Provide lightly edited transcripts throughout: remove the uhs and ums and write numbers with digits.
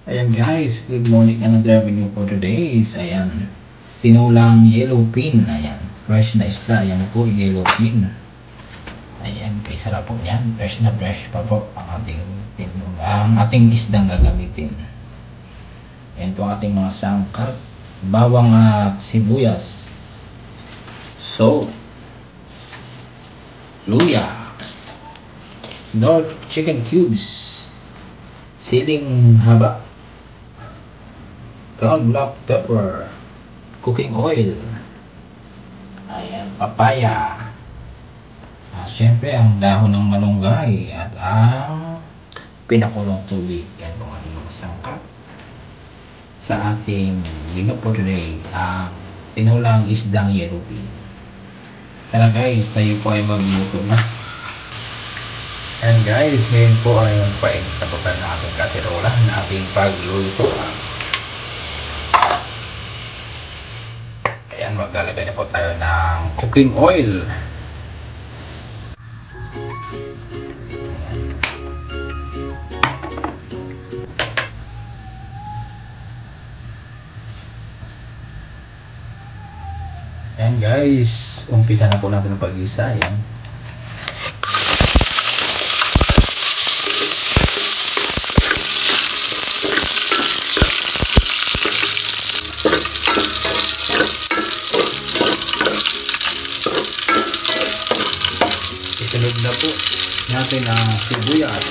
Ayan guys, good morning, another video for today is, ayan, tinulang yellow pin, ayan, fresh na isda, ayan po, yellow pin. Ayan, kay sarap po yan, fresh na fresh pa po ang ating isdang gagamitin. Ayan po ang ating mga sangkap, bawang at sibuyas, salt, luya, North chicken cubes, siling haba, ground black pepper, cooking oil, ayan, papaya, syempre ang dahon ng malunggay at ang pinakulong tubig. Yan po ang mga sangkap sa ating menu for today, ang tinulang isdang yellow pin. Tara guys, tayo po ay magluto na. And guys, ngayon po ay magpainit na po tayo ng ating kaserola na ating pagluluto. Ayan, maglalagay na po tayo ng cooking oil. Ayan guys, umpisa na po natin ang pag-isa. Ayan. Isunod na po natin ang sibuyas.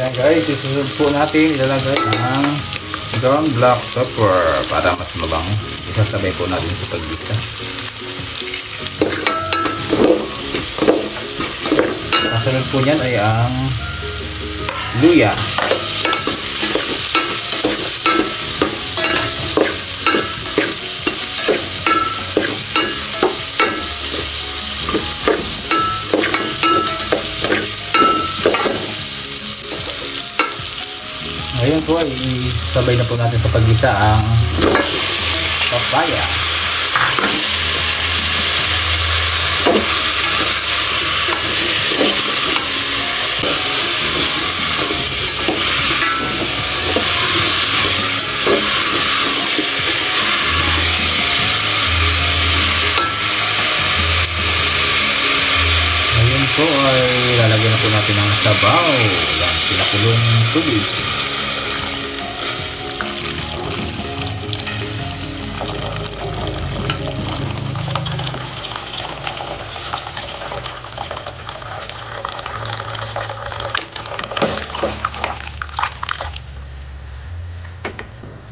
Yan guys, isunod po natin ilalagay ang ground black pepper para mas mabango. Isasabay po natin sa paggisa. Kasunod po niyan ay ang luya. Ngayon po ay isabay na po natin sa paggisa ang papaya. Ngayon po ay lalagyan na po natin ang sabaw, ang pinakulong tubig.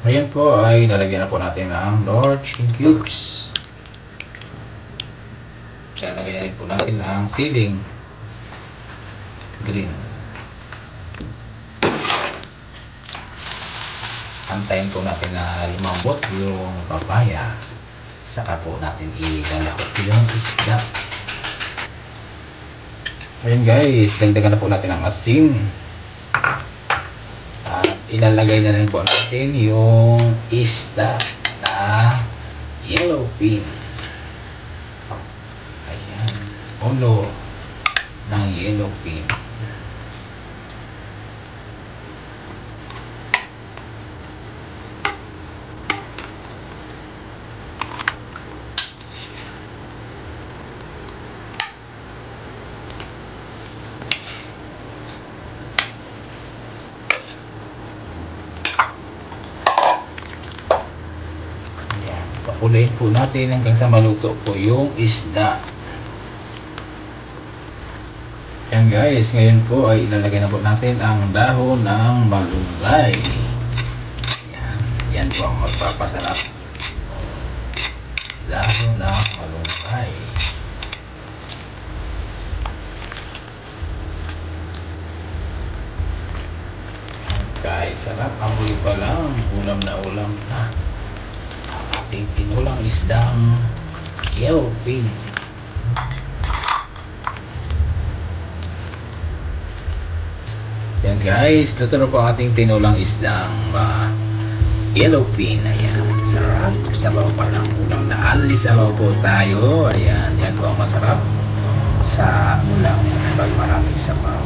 Ayan po ay lalagyan na po natin ng North chicken cubes. Lalagyan na rin po natin ang siling green. Antayin po natin na lumambot yung papaya. Saka po natin ilalahot yung isda. Ayan guys, dagdagan na po natin ang asin. Ilalagay na rin po natin yung isda na yellow pin. Ayan, ulo ng yellow pin. Pakulayin po natin hanggang sa maluto po yung isda. Yan guys, ngayon po ay ilalagay na po natin ang dahon ng malunggay. Yan po ang magpapasarap. Dahon ng malunggay. Guys, sarap. Amoy pa lang. Ulam na ulam na. Ating tinulang isdang yellow pin. Yan guys, luto na po ang ating tinulang isdang yellow bean. Ayan, sarap. Sabaw pa lang ulam na ali. Sabaw po tayo. Ayan, yan po ang masarap sa ulam. Pag maraming sabaw.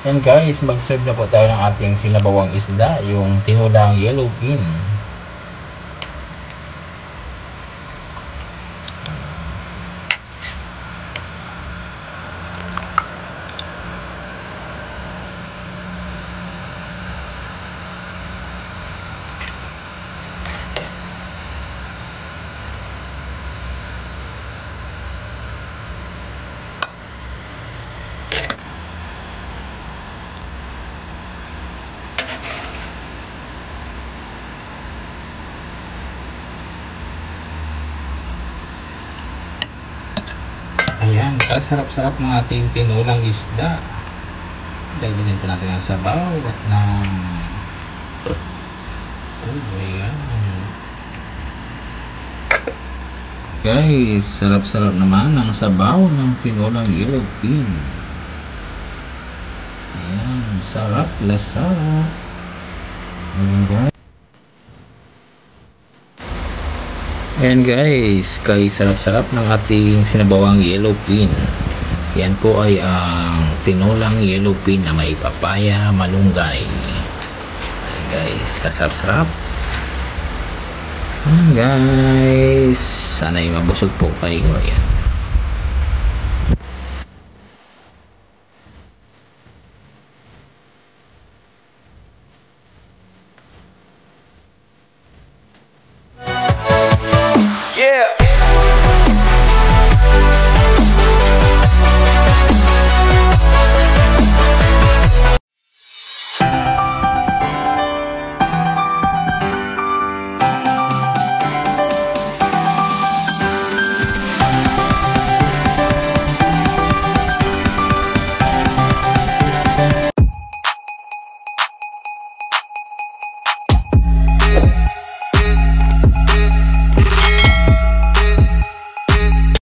Yan guys, mag-serve na po tayo ng ating sinabawang isda, yung tinulang yellow bean. Ayan, kasarap-sarap ng ating tinulang isda. Dagdagan po natin ang sabaw at ng ayan. Guys, sarap-sarap naman ang sabaw ng tinulang yellow bean. Ayan, sarap, lasa. Ayan guys. Ayan guys, kay sarap-sarap ng ating sinabawang yellow bean. Yan po ay ang tinulang yellow bean na may papaya, malunggay. Ayan guys, kasarap-sarap. Ayan guys, sana'y mabusog po kayo. Ayan.